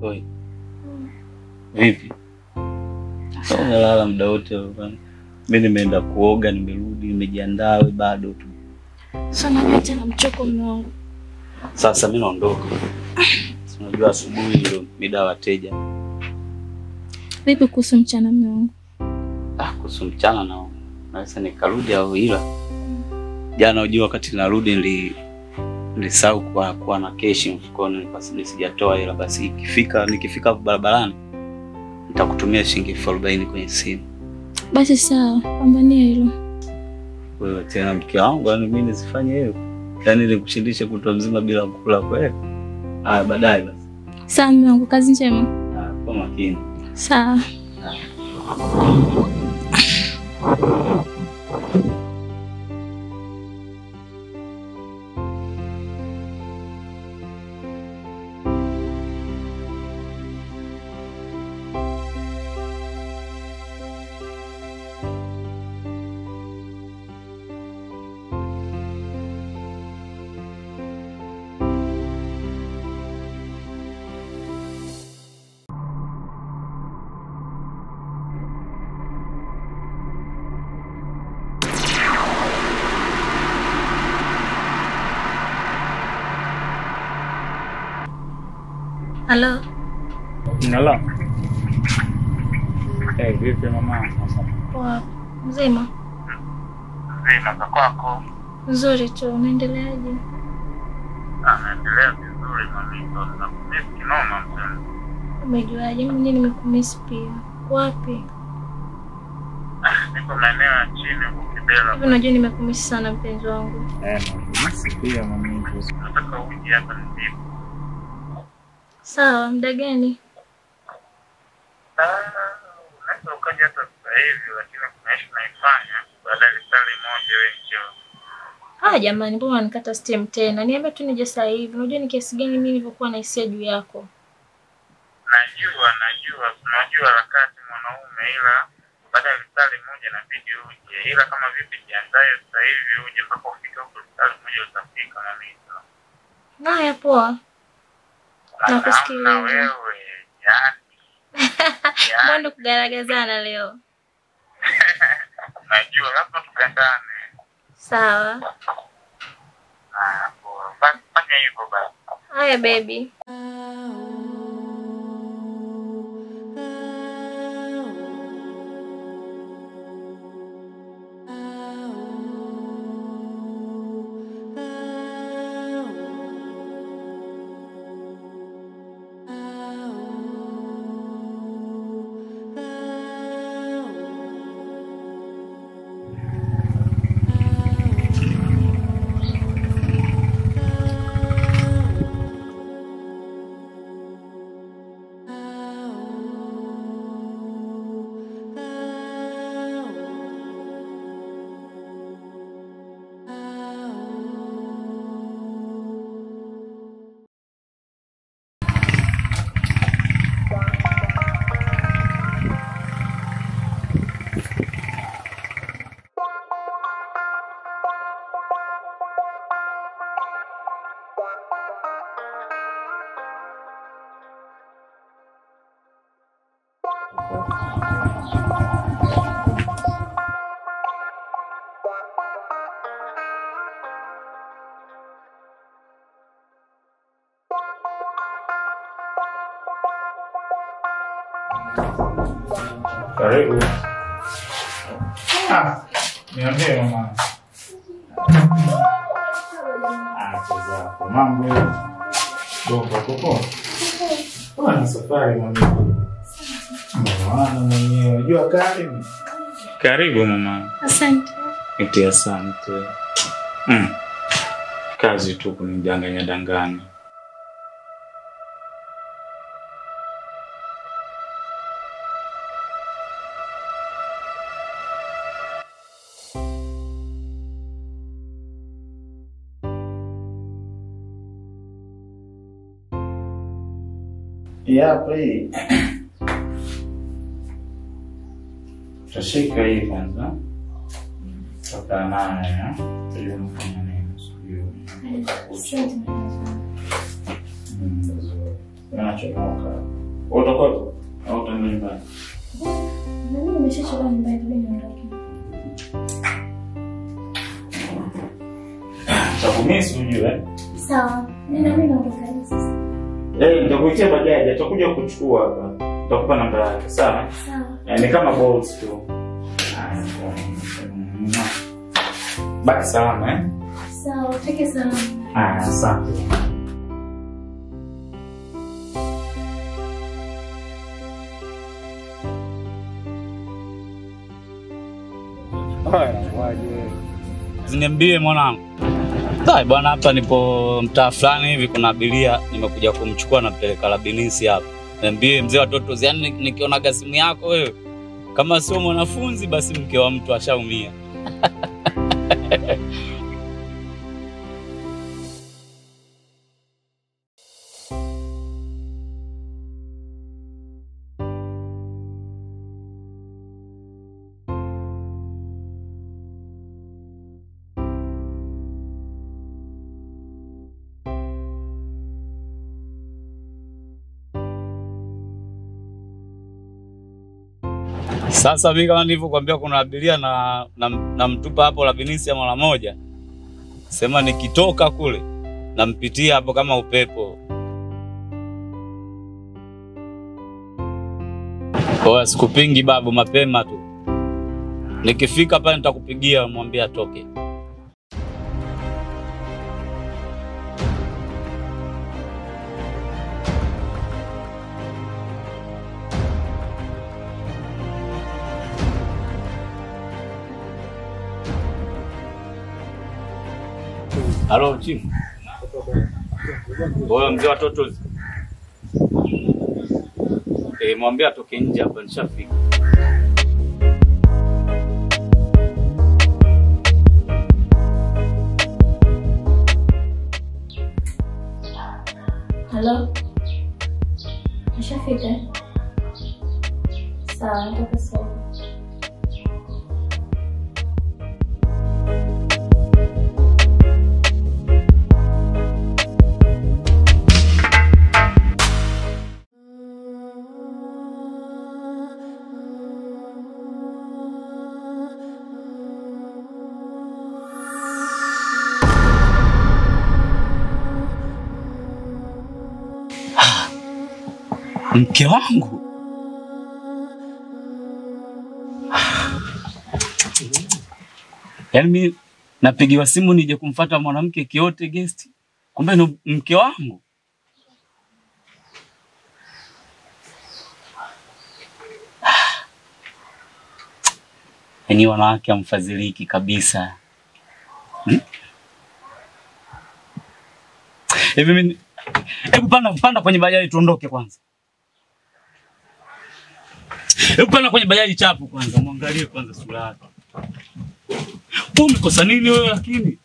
Oi. Vipi? Sasa unalala muda wote bwana. Mimi nimeenda kuoga, nimerudi, nimejiandaa bado tu. Sasa najua tena mchoko mume wangu. Sasa mimi naondoka. Unajua asubuhi ndio mida wateja. Vipi kuhusu mchana mume wangu? Kuhusu mchana nao. Naweza nikarudi au ila. Jana unajua wakati narudi nilisahau kuwa na cash mfukoni, basi nisijatoa hela. Basi nikifika barabarani nitakutumia shilingi 40 kwenye simu. Basi sawa, pambania hilo. Wewe tena mke wangu, yani mimi nisifanye hiyo. Yaani nikushindishe kutwa mzima bila kula kweli. Baadaye basi. Sawa mume wangu, kazi njema. Kwa makini. Sawa. Halo. Halo. Vipi mama? Poa. Mzima? Mzima za kwako? Nzuri tu, unaendeleaje? Naendelea vizuri mami, na kumisi kinoma mzima. Umejuaje? Mimi nimekumisi pia. Wapi? Niko maeneo ya chini huko Kibera. Hivi unajua nimekumisi sana mpenzi wangu. Nakumisi pia mami. Nataka uje hapa ndipo. Sawa, muda gani? Unaweza ukaja hata sasa hivi, lakini kuna issue naifanya baada ya lisali moja wewe njoo. Jamani, mbona unanikata stem tena? Niambia tu nije sasa hivi. Unajua ni kiasi gani mimi nilivyokuwa na hisia juu yako. Unajua harakati mwanaume, ila baada ya lisali moja inabidi uje. Ila kama vipi jiandae sasa hivi uje mpaka ufike huko lisali moja utafika mami. Haya poa. Nakusikiliza. Na wewe yani. Mbona kugaragazana leo? Najua hapa tukandane. Sawa. Basi fanya hivyo basi. Haya baby. Karibu. Niambie mama. Kwa mambo. Bongo koko. Ni safari mama. Mwana mwenyewe. Unajua karibu. Karibu mama. Asante. Eti asante. Kazi tu kunidanganya. Hapa hii. Tutashika hii kwanza. Toka naye, hiyo mfanya nini sio. Nachomoka. Utakuwa au utaenda nyumbani? Mimi nimeshachoka nyumbani bila niondoke. Chakumisi ujue. Sawa. Mimi naondoka sasa. Nitakuitia bajaji, atakuja kuchukua hapa. Nitakupa namba yake, sawa? Sawa. Ni kama balls tu. Baki salama Sawa, fike salama. Asante. Ziniambie mwanangu. Sawa bwana, hapa nipo mtaa fulani hivi, kuna abiria nimekuja kumchukua na peleka Labinisi hapa. Niambie mzee wa toto, yani nikionaga simu yako wewe kama sio mwanafunzi basi mke wa mtu ashaumia. Sasa mimi kama nilivyokuambia kuna abiria na mtupa hapo Labinisi ya mara moja. Sema nikitoka kule nampitia hapo kama upepo. Kwa sikupingi babu, mapema tu. Nikifika pale nitakupigia mwambie atoke. Halo chief. Wewe mzee wa toto. Mwambie atoke nje hapa, nishafika. Halo. Nishafika. Sawa, nitoka sasa. Mke wangu. Yaani mimi napigiwa simu nije kumfuata mwanamke kiote guest. Kumbe ni mke wangu. Yaani wanawake hamfadhiliki kabisa. Hivi mimi hebu panda kwenye bajaji tuondoke kwanza. Hebu panda kwenye bajaji chapu kwanza, muangalie kwanza sura yake. Umekosa nini wewe lakini?